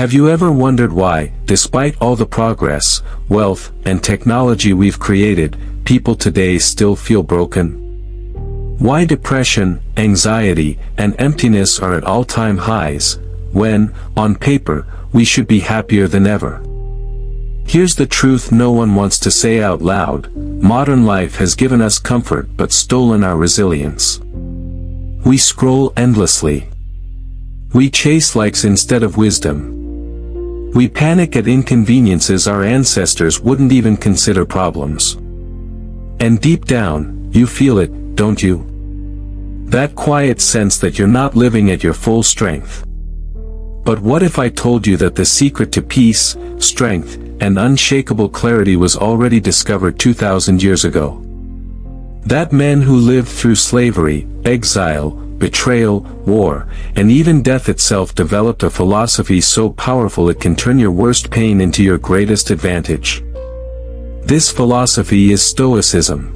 Have you ever wondered why, despite all the progress, wealth, and technology we've created, people today still feel broken? Why depression, anxiety, and emptiness are at all-time highs, when, on paper, we should be happier than ever? Here's the truth no one wants to say out loud: modern life has given us comfort but stolen our resilience. We scroll endlessly. We chase likes instead of wisdom. We panic at inconveniences our ancestors wouldn't even consider problems. And deep down, you feel it, don't you? That quiet sense that you're not living at your full strength. But what if I told you that the secret to peace, strength, and unshakable clarity was already discovered 2,000 years ago? That men who lived through slavery, exile, betrayal, war, and even death itself developed a philosophy so powerful it can turn your worst pain into your greatest advantage. This philosophy is Stoicism.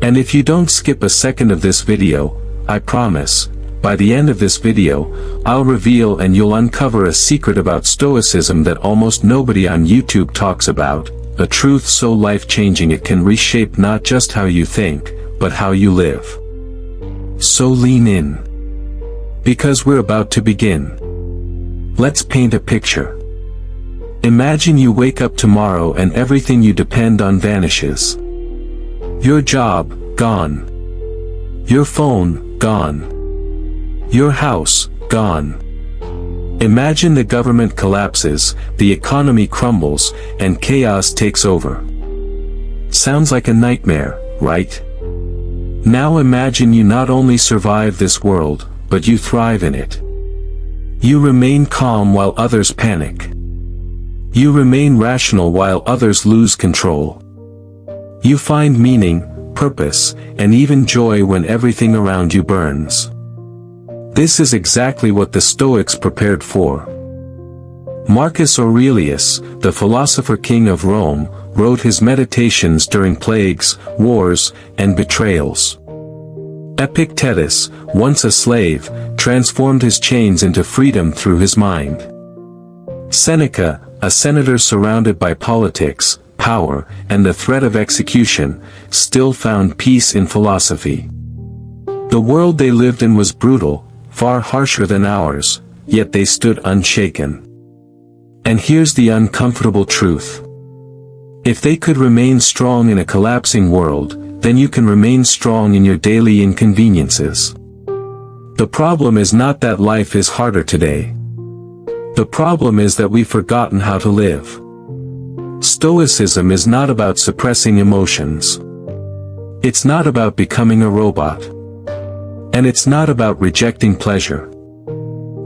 And if you don't skip a second of this video, I promise, by the end of this video, I'll reveal and you'll uncover a secret about Stoicism that almost nobody on YouTube talks about, a truth so life-changing it can reshape not just how you think, but how you live. So lean in. Because we're about to begin. Let's paint a picture. Imagine you wake up tomorrow and everything you depend on vanishes. Your job, gone. Your phone, gone. Your house, gone. Imagine the government collapses, the economy crumbles, and chaos takes over. Sounds like a nightmare, right? Now imagine you not only survive this world, but you thrive in it. You remain calm while others panic. You remain rational while others lose control. You find meaning, purpose, and even joy when everything around you burns. This is exactly what the Stoics prepared for. Marcus Aurelius, the philosopher king of Rome, wrote his meditations during plagues, wars, and betrayals. Epictetus, once a slave, transformed his chains into freedom through his mind. Seneca, a senator surrounded by politics, power, and the threat of execution, still found peace in philosophy. The world they lived in was brutal, far harsher than ours, yet they stood unshaken. And here's the uncomfortable truth. If they could remain strong in a collapsing world, then you can remain strong in your daily inconveniences. The problem is not that life is harder today. The problem is that we've forgotten how to live. Stoicism is not about suppressing emotions. It's not about becoming a robot. And it's not about rejecting pleasure.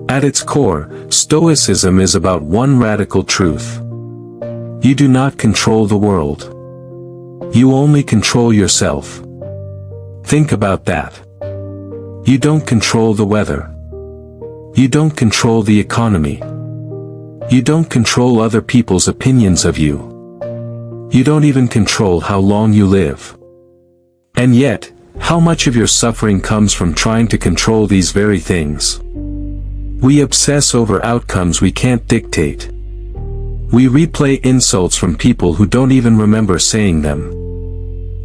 At its core, Stoicism is about one radical truth. You do not control the world. You only control yourself. Think about that. You don't control the weather. You don't control the economy. You don't control other people's opinions of you. You don't even control how long you live. And yet, how much of your suffering comes from trying to control these very things? We obsess over outcomes we can't dictate. We replay insults from people who don't even remember saying them.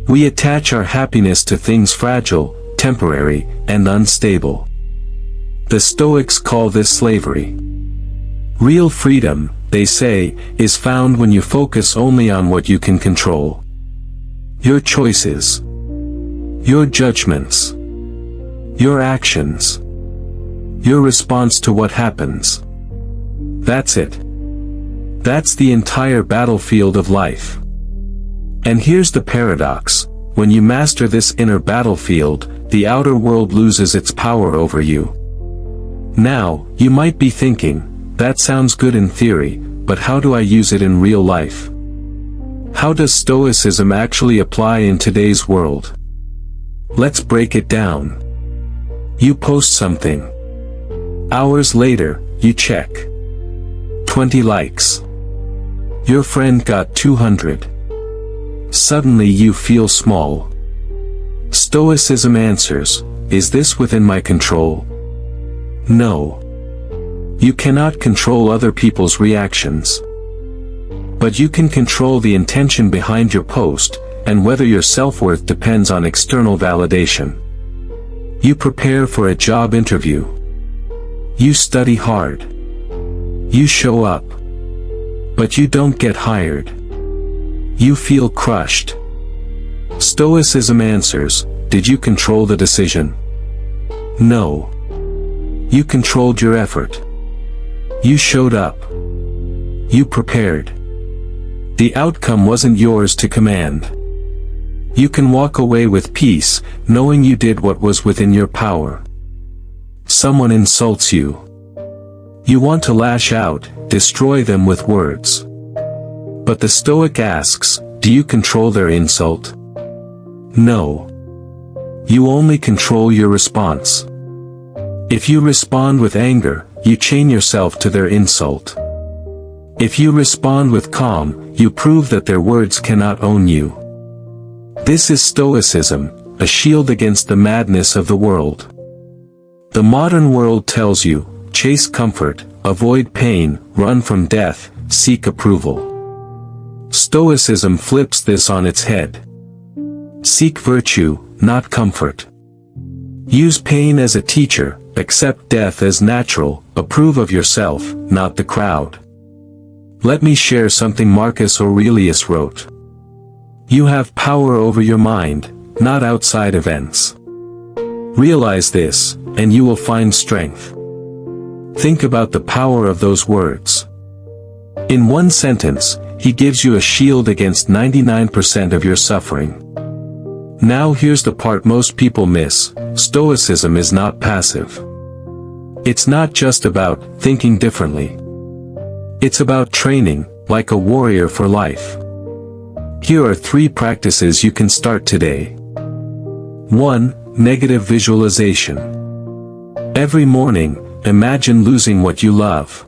We attach our happiness to things fragile, temporary, and unstable. The Stoics call this slavery. Real freedom, they say, is found when you focus only on what you can control. Your choices. Your judgments. Your actions. Your response to what happens. That's it. That's the entire battlefield of life. And here's the paradox: when you master this inner battlefield, the outer world loses its power over you. Now, you might be thinking, that sounds good in theory, but how do I use it in real life? How does Stoicism actually apply in today's world? Let's break it down. You post something. Hours later, you check. 20 likes. Your friend got 200. Suddenly you feel small. Stoicism answers, is this within my control? No. You cannot control other people's reactions. But you can control the intention behind your post, and whether your self-worth depends on external validation. You prepare for a job interview. You study hard. You show up. But you don't get hired. You feel crushed. Stoicism answers, did you control the decision? No. You controlled your effort. You showed up. You prepared. The outcome wasn't yours to command. You can walk away with peace, knowing you did what was within your power. Someone insults you. You want to lash out, destroy them with words. But the Stoic asks, do you control their insult? No. You only control your response. If you respond with anger, you chain yourself to their insult. If you respond with calm, you prove that their words cannot own you. This is Stoicism, a shield against the madness of the world. The modern world tells you, chase comfort, avoid pain, run from death, seek approval. Stoicism flips this on its head. Seek virtue, not comfort. Use pain as a teacher, accept death as natural, approve of yourself, not the crowd. Let me share something Marcus Aurelius wrote. You have power over your mind, not outside events. Realize this, and you will find strength. Think about the power of those words. In one sentence, he gives you a shield against 99% of your suffering. Now here's the part most people miss, Stoicism is not passive. It's not just about thinking differently. It's about training, like a warrior for life. Here are 3 practices you can start today. 1. Negative visualization. Every morning, imagine losing what you love.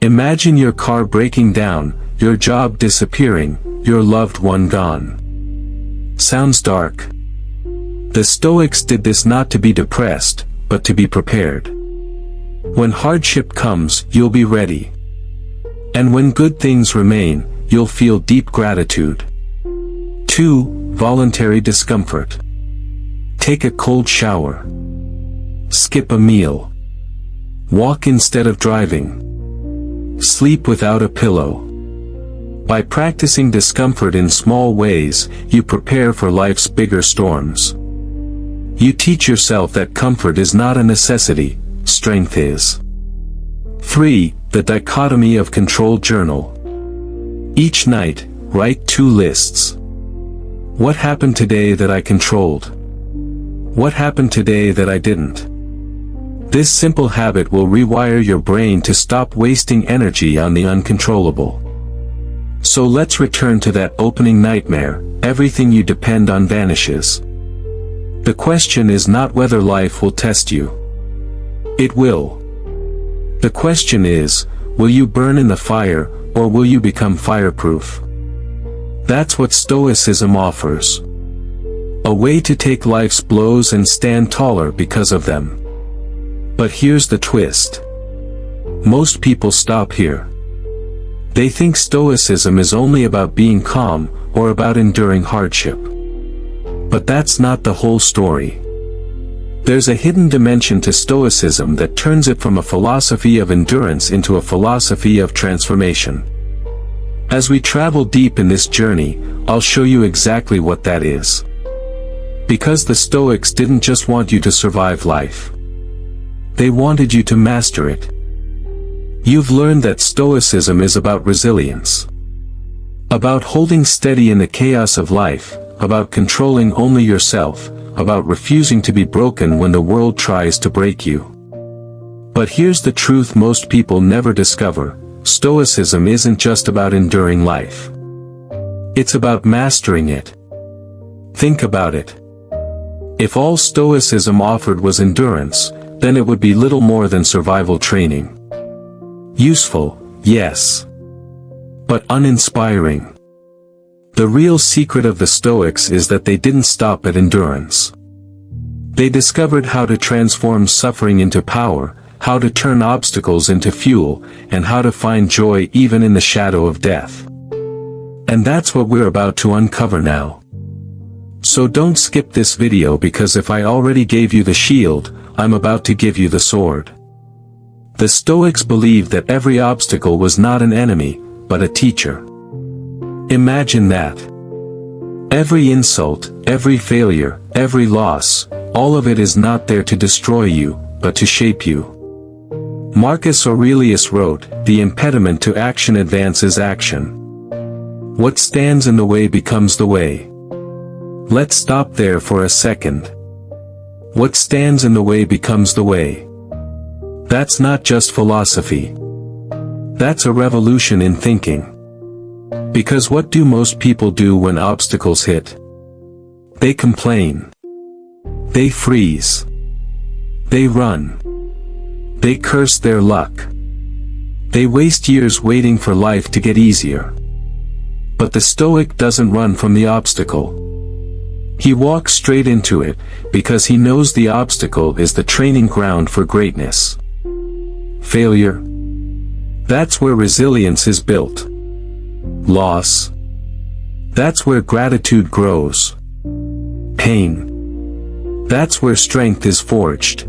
Imagine your car breaking down, your job disappearing, your loved one gone. Sounds dark. The Stoics did this not to be depressed, but to be prepared. When hardship comes, you'll be ready. And when good things remain, you'll feel deep gratitude. 2. Voluntary discomfort. Take a cold shower. Skip a meal. Walk instead of driving. Sleep without a pillow. By practicing discomfort in small ways, you prepare for life's bigger storms. You teach yourself that comfort is not a necessity, strength is. 3. The dichotomy of control journal. Each night, write 2 lists. What happened today that I controlled? What happened today that I didn't? This simple habit will rewire your brain to stop wasting energy on the uncontrollable. So let's return to that opening nightmare, everything you depend on vanishes. The question is not whether life will test you. It will. The question is, will you burn in the fire, or will you become fireproof? That's what Stoicism offers. A way to take life's blows and stand taller because of them. But here's the twist. Most people stop here. They think Stoicism is only about being calm, or about enduring hardship. But that's not the whole story. There's a hidden dimension to Stoicism that turns it from a philosophy of endurance into a philosophy of transformation. As we travel deep in this journey, I'll show you exactly what that is. Because the Stoics didn't just want you to survive life. They wanted you to master it. You've learned that Stoicism is about resilience. About holding steady in the chaos of life, about controlling only yourself, about refusing to be broken when the world tries to break you. But here's the truth most people never discover, Stoicism isn't just about enduring life. It's about mastering it. Think about it. If all Stoicism offered was endurance, then it would be little more than survival training. Useful, yes. But uninspiring. The real secret of the Stoics is that they didn't stop at endurance. They discovered how to transform suffering into power, how to turn obstacles into fuel, and how to find joy even in the shadow of death. And that's what we're about to uncover now. So don't skip this video, because if I already gave you the shield, I'm about to give you the sword. The Stoics believed that every obstacle was not an enemy, but a teacher. Imagine that. Every insult, every failure, every loss, all of it is not there to destroy you, but to shape you. Marcus Aurelius wrote, "The impediment to action advances action. What stands in the way becomes the way." Let's stop there for a second. What stands in the way becomes the way. That's not just philosophy. That's a revolution in thinking. Because what do most people do when obstacles hit? They complain. They freeze. They run. They curse their luck. They waste years waiting for life to get easier. But the Stoic doesn't run from the obstacle. He walks straight into it, because he knows the obstacle is the training ground for greatness. Failure? That's where resilience is built. Loss? That's where gratitude grows. Pain? That's where strength is forged.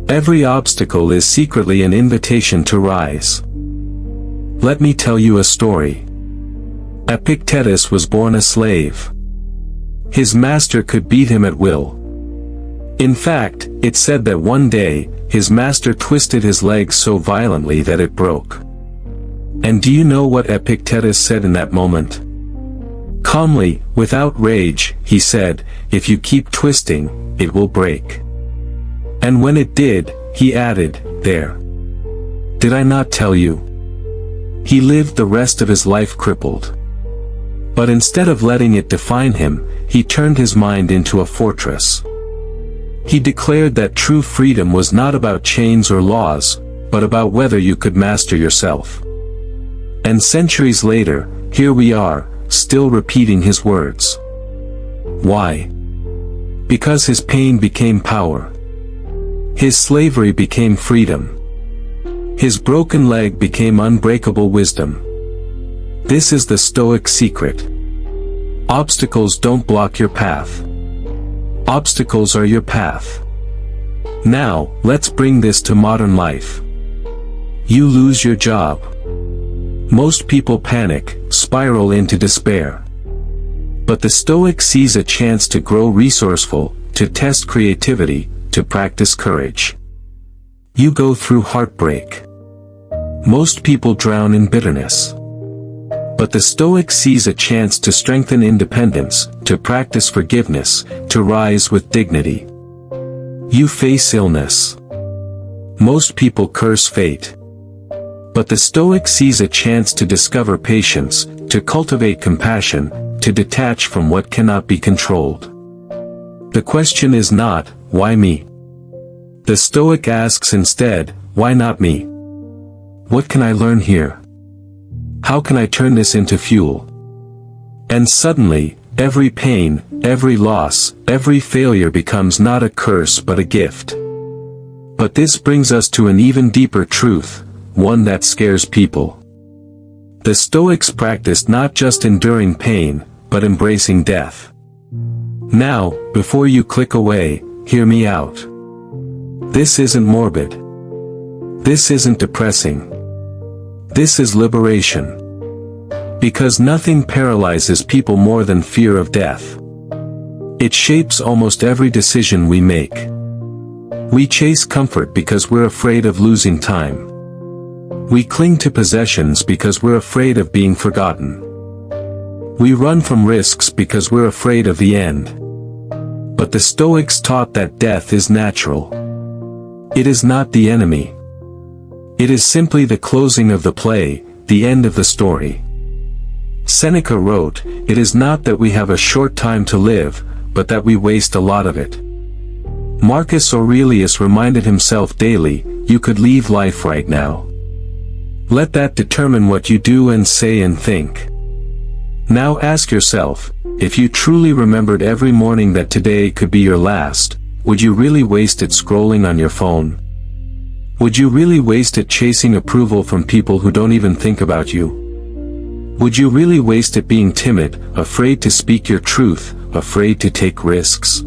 Every obstacle is secretly an invitation to rise. Let me tell you a story. Epictetus was born a slave. His master could beat him at will. In fact, it said that one day, his master twisted his leg so violently that it broke. And do you know what Epictetus said in that moment? Calmly, without rage, he said, "If you keep twisting, it will break." And when it did, he added, "There. Did I not tell you?" He lived the rest of his life crippled. But instead of letting it define him, he turned his mind into a fortress. He declared that true freedom was not about chains or laws, but about whether you could master yourself. And centuries later, here we are, still repeating his words. Why? Because his pain became power. His slavery became freedom. His broken leg became unbreakable wisdom. This is the Stoic secret. Obstacles don't block your path. Obstacles are your path. Now, let's bring this to modern life. You lose your job. Most people panic, spiral into despair. But the Stoic sees a chance to grow resourceful, to test creativity, to practice courage. You go through heartbreak. Most people drown in bitterness. But the Stoic sees a chance to strengthen independence, to practice forgiveness, to rise with dignity. You face illness. Most people curse fate. But the Stoic sees a chance to discover patience, to cultivate compassion, to detach from what cannot be controlled. The question is not, why me? The Stoic asks instead, why not me? What can I learn here? How can I turn this into fuel? And suddenly, every pain, every loss, every failure becomes not a curse but a gift. But this brings us to an even deeper truth, one that scares people. The Stoics practiced not just enduring pain, but embracing death. Now, before you click away, hear me out. This isn't morbid. This isn't depressing. This is liberation. Because nothing paralyzes people more than fear of death. It shapes almost every decision we make. We chase comfort because we're afraid of losing time. We cling to possessions because we're afraid of being forgotten. We run from risks because we're afraid of the end. But the Stoics taught that death is natural. It is not the enemy. It is simply the closing of the play, the end of the story. Seneca wrote, "It is not that we have a short time to live, but that we waste a lot of it." Marcus Aurelius reminded himself daily, you could leave life right now. Let that determine what you do and say and think. Now ask yourself, if you truly remembered every morning that today could be your last, would you really waste it scrolling on your phone? Would you really waste it chasing approval from people who don't even think about you? Would you really waste it being timid, afraid to speak your truth, afraid to take risks?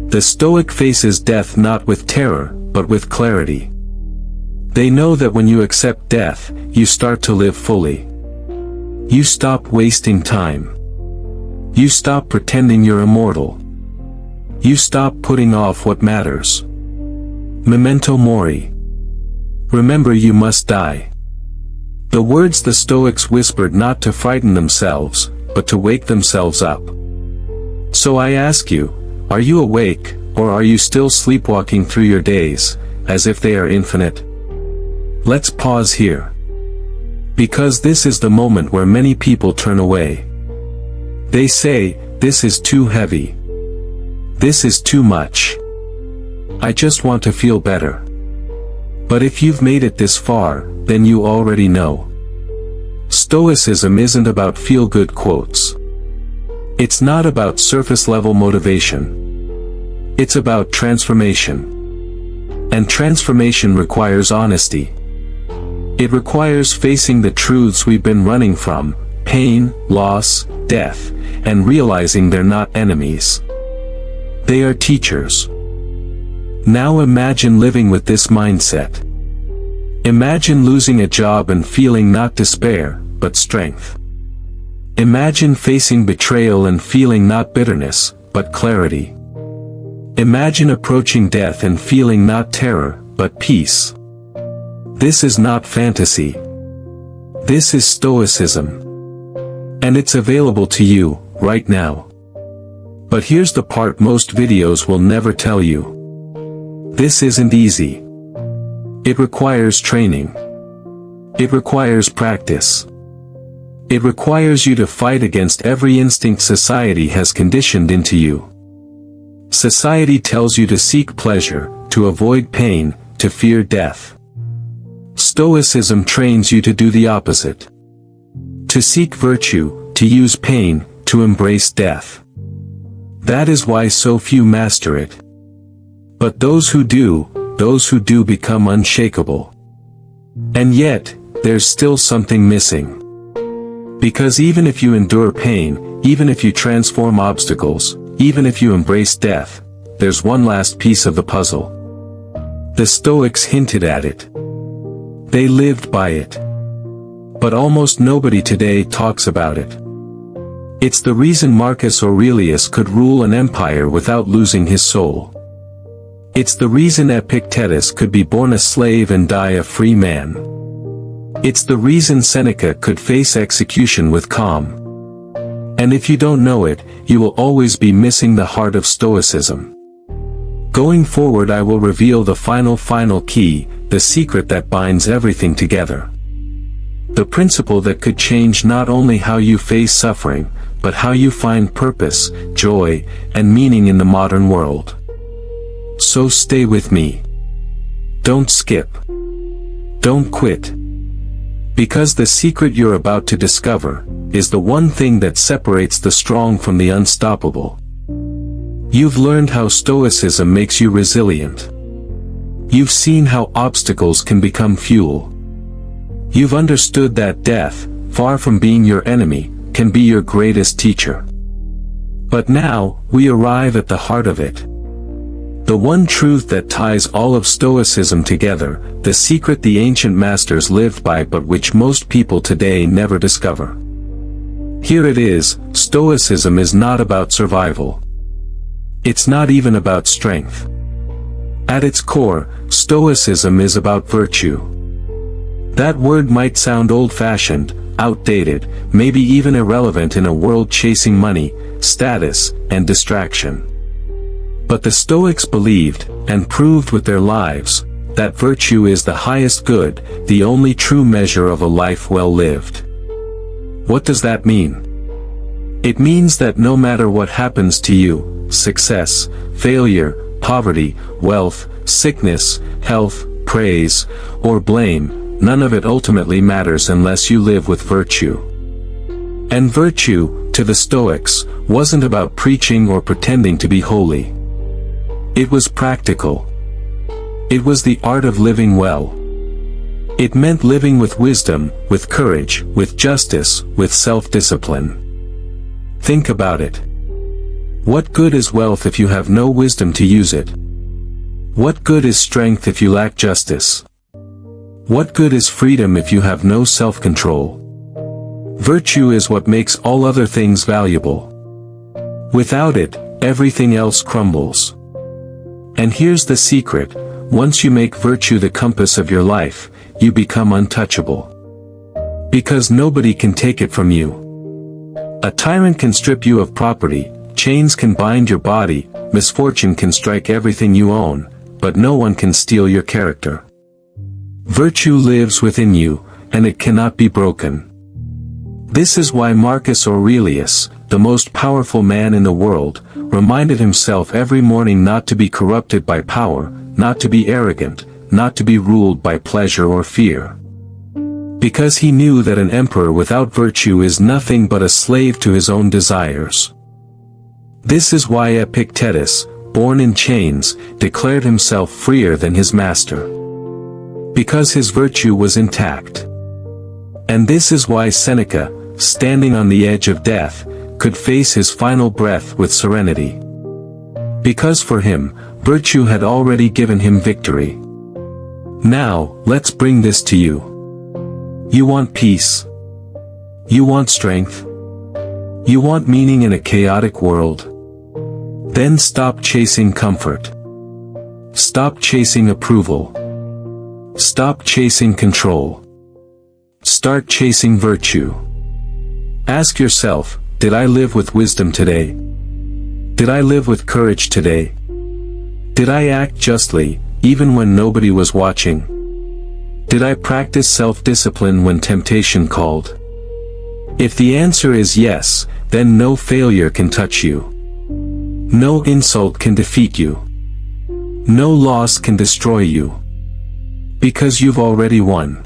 The Stoic faces death not with terror, but with clarity. They know that when you accept death, you start to live fully. You stop wasting time. You stop pretending you're immortal. You stop putting off what matters. Memento mori. Remember, you must die. The words the Stoics whispered not to frighten themselves, but to wake themselves up. So I ask you, are you awake, or are you still sleepwalking through your days, as if they are infinite? Let's pause here. Because this is the moment where many people turn away. They say, this is too heavy. This is too much. I just want to feel better. But if you've made it this far, then you already know. Stoicism isn't about feel-good quotes. It's not about surface-level motivation. It's about transformation. And transformation requires honesty. It requires facing the truths we've been running from, pain, loss, death, and realizing they're not enemies. They are teachers. Now imagine living with this mindset. Imagine losing a job and feeling not despair, but strength. Imagine facing betrayal and feeling not bitterness, but clarity. Imagine approaching death and feeling not terror, but peace. This is not fantasy. This is Stoicism. And it's available to you, right now. But here's the part most videos will never tell you. This isn't easy. It requires training. It requires practice. It requires you to fight against every instinct society has conditioned into you. Society tells you to seek pleasure, to avoid pain, to fear death. Stoicism trains you to do the opposite. To seek virtue, to use pain, to embrace death. That is why so few master it. But those who do become unshakable. And yet, there's still something missing. Because even if you endure pain, even if you transform obstacles, even if you embrace death, there's one last piece of the puzzle. The Stoics hinted at it. They lived by it. But almost nobody today talks about it. It's the reason Marcus Aurelius could rule an empire without losing his soul. It's the reason Epictetus could be born a slave and die a free man. It's the reason Seneca could face execution with calm. And if you don't know it, you will always be missing the heart of Stoicism. Going forward, I will reveal the final key, the secret that binds everything together. The principle that could change not only how you face suffering, but how you find purpose, joy, and meaning in the modern world. So stay with me. Don't skip. Don't quit. Because the secret you're about to discover is the one thing that separates the strong from the unstoppable. You've learned how Stoicism makes you resilient. You've seen how obstacles can become fuel. You've understood that death, far from being your enemy, can be your greatest teacher. But now, we arrive at the heart of it. The one truth that ties all of Stoicism together, the secret the ancient masters lived by but which most people today never discover. Here it is, Stoicism is not about survival. It's not even about strength. At its core, Stoicism is about virtue. That word might sound old-fashioned, outdated, maybe even irrelevant in a world chasing money, status, and distraction. But the Stoics believed, and proved with their lives, that virtue is the highest good, the only true measure of a life well lived. What does that mean? It means that no matter what happens to you, success, failure, poverty, wealth, sickness, health, praise, or blame, none of it ultimately matters unless you live with virtue. And virtue, to the Stoics, wasn't about preaching or pretending to be holy. It was practical. It was the art of living well. It meant living with wisdom, with courage, with justice, with self-discipline. Think about it. What good is wealth if you have no wisdom to use it? What good is strength if you lack justice? What good is freedom if you have no self-control? Virtue is what makes all other things valuable. Without it, everything else crumbles. And here's the secret: once you make virtue the compass of your life, you become untouchable. Because nobody can take it from you. A tyrant can strip you of property, chains can bind your body, misfortune can strike everything you own, but no one can steal your character. Virtue lives within you, and it cannot be broken. This is why Marcus Aurelius, the most powerful man in the world, reminded himself every morning not to be corrupted by power, not to be arrogant, not to be ruled by pleasure or fear. Because he knew that an emperor without virtue is nothing but a slave to his own desires. This is why Epictetus, born in chains, declared himself freer than his master. Because his virtue was intact. And this is why Seneca, standing on the edge of death, could face his final breath with serenity. Because for him, virtue had already given him victory. Now, let's bring this to you. You want peace. You want strength. You want meaning in a chaotic world. Then stop chasing comfort. Stop chasing approval. Stop chasing control. Start chasing virtue. Ask yourself, did I live with wisdom today? Did I live with courage today? Did I act justly, even when nobody was watching? Did I practice self-discipline when temptation called? If the answer is yes, then no failure can touch you. No insult can defeat you. No loss can destroy you. Because you've already won.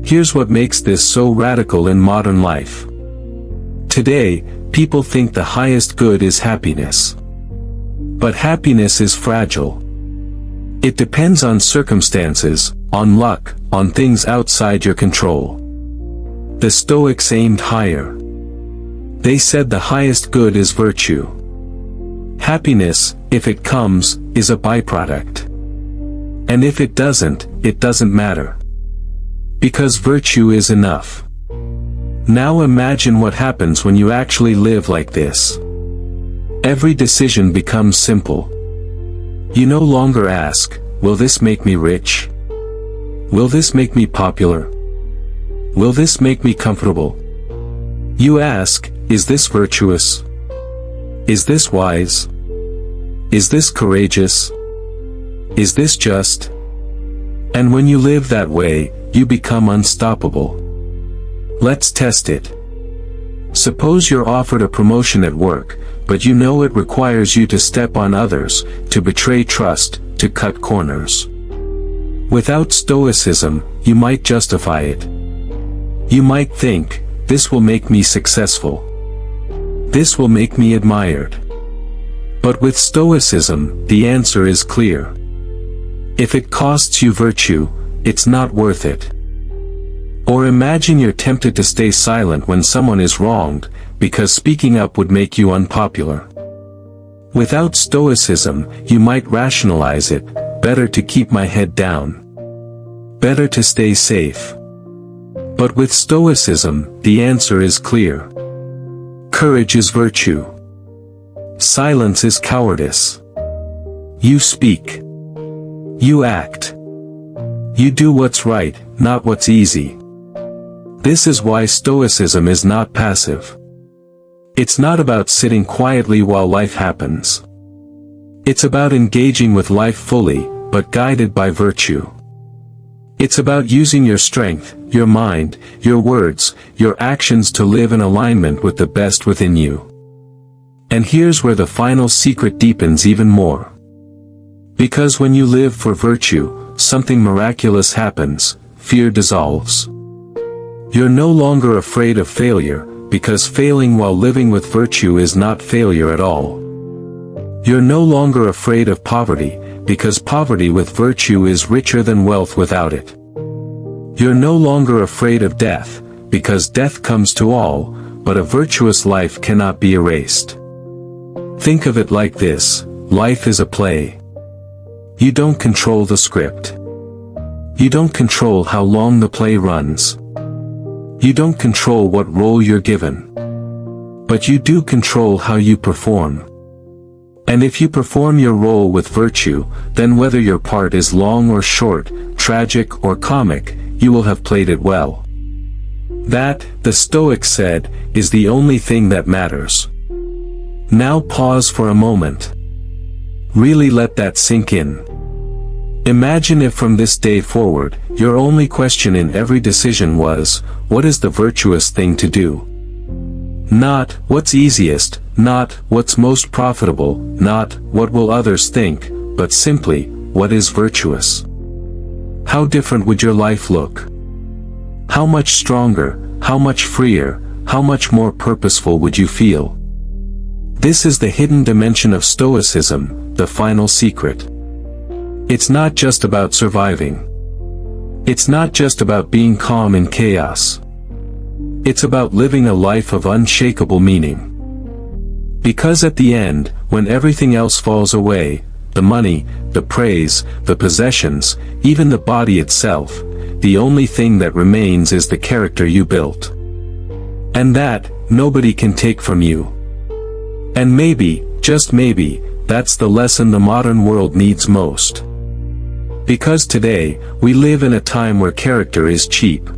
Here's what makes this so radical in modern life. Today, people think the highest good is happiness. But happiness is fragile. It depends on circumstances, on luck, on things outside your control. The Stoics aimed higher. They said the highest good is virtue. Happiness, if it comes, is a byproduct. And if it doesn't matter. Because virtue is enough. Now imagine what happens when you actually live like this. Every decision becomes simple. You no longer ask, will this make me rich? Will this make me popular? Will this make me comfortable? You ask, is this virtuous? Is this wise? Is this courageous? Is this just? And when you live that way, you become unstoppable. Let's test it. Suppose you're offered a promotion at work, but you know it requires you to step on others, to betray trust, to cut corners. Without Stoicism, you might justify it. You might think, this will make me successful. This will make me admired. But with Stoicism, the answer is clear. If it costs you virtue, it's not worth it. Or imagine you're tempted to stay silent when someone is wronged, because speaking up would make you unpopular. Without Stoicism, you might rationalize it, better to keep my head down. Better to stay safe. But with Stoicism, the answer is clear. Courage is virtue. Silence is cowardice. You speak. You act. You do what's right, not what's easy. This is why Stoicism is not passive. It's not about sitting quietly while life happens. It's about engaging with life fully, but guided by virtue. It's about using your strength, your mind, your words, your actions to live in alignment with the best within you. And here's where the final secret deepens even more. Because when you live for virtue, something miraculous happens, fear dissolves. You're no longer afraid of failure, because failing while living with virtue is not failure at all. You're no longer afraid of poverty, because poverty with virtue is richer than wealth without it. You're no longer afraid of death, because death comes to all, but a virtuous life cannot be erased. Think of it like this: life is a play. You don't control the script. You don't control how long the play runs. You don't control what role you're given. But you do control how you perform. And if you perform your role with virtue, then whether your part is long or short, tragic or comic, you will have played it well. That, the Stoics said, is the only thing that matters. Now pause for a moment. Really let that sink in. Imagine if from this day forward, your only question in every decision was, what is the virtuous thing to do? Not, what's easiest, not, what's most profitable, not, what will others think, but simply, what is virtuous? How different would your life look? How much stronger, how much freer, how much more purposeful would you feel? This is the hidden dimension of Stoicism, the final secret. It's not just about surviving. It's not just about being calm in chaos. It's about living a life of unshakable meaning. Because at the end, when everything else falls away, the money, the praise, the possessions, even the body itself, the only thing that remains is the character you built. And that, nobody can take from you. And maybe, just maybe, that's the lesson the modern world needs most. Because today, we live in a time where character is cheap.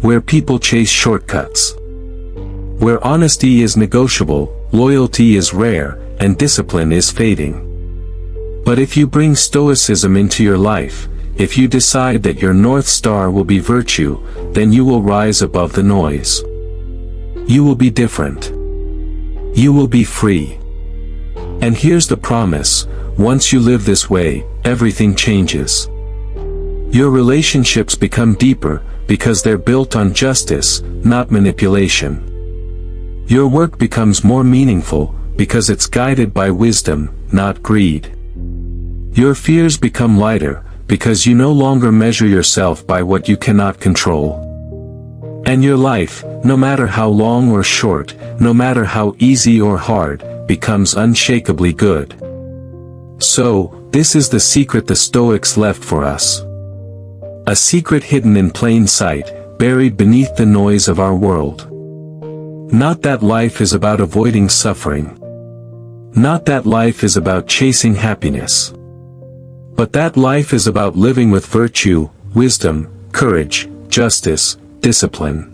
Where people chase shortcuts. Where honesty is negotiable, loyalty is rare, and discipline is fading. But if you bring Stoicism into your life, if you decide that your North Star will be virtue, then you will rise above the noise. You will be different. You will be free. And here's the promise: once you live this way, everything changes. Your relationships become deeper, because they're built on justice, not manipulation. Your work becomes more meaningful, because it's guided by wisdom, not greed. Your fears become lighter, because you no longer measure yourself by what you cannot control. And your life, no matter how long or short, no matter how easy or hard, becomes unshakably good. So, this is the secret the Stoics left for us. A secret hidden in plain sight, buried beneath the noise of our world. Not that life is about avoiding suffering. Not that life is about chasing happiness. But that life is about living with virtue, wisdom, courage, justice, discipline.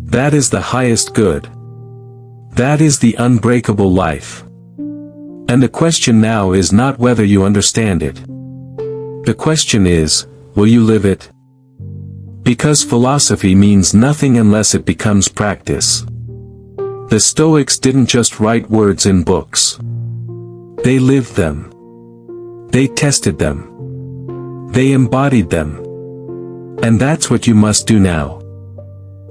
That is the highest good. That is the unbreakable life. And the question now is not whether you understand it. The question is, will you live it? Because philosophy means nothing unless it becomes practice. The Stoics didn't just write words in books. They lived them. They tested them. They embodied them. And that's what you must do now.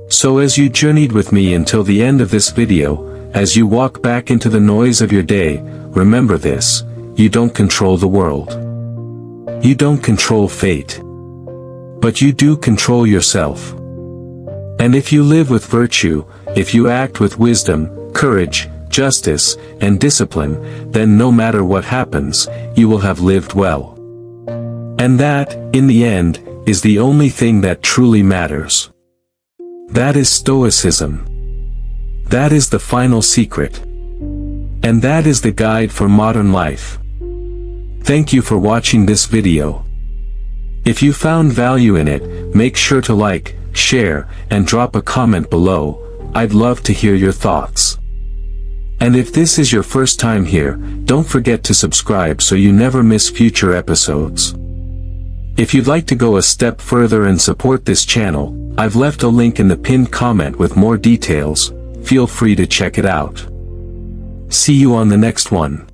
So as you journeyed with me until the end of this video, as you walk back into the noise of your day, remember this: you don't control the world. You don't control fate. But you do control yourself. And if you live with virtue, if you act with wisdom, courage, justice, and discipline, then no matter what happens, you will have lived well. And that, in the end, is the only thing that truly matters. That is Stoicism. That is the final secret. And that is the guide for modern life. Thank you for watching this video. If you found value in it, make sure to like, share, and drop a comment below. I'd love to hear your thoughts. And if this is your first time here, don't forget to subscribe so you never miss future episodes. If you'd like to go a step further and support this channel, I've left a link in the pinned comment with more details. Feel free to check it out. See you on the next one.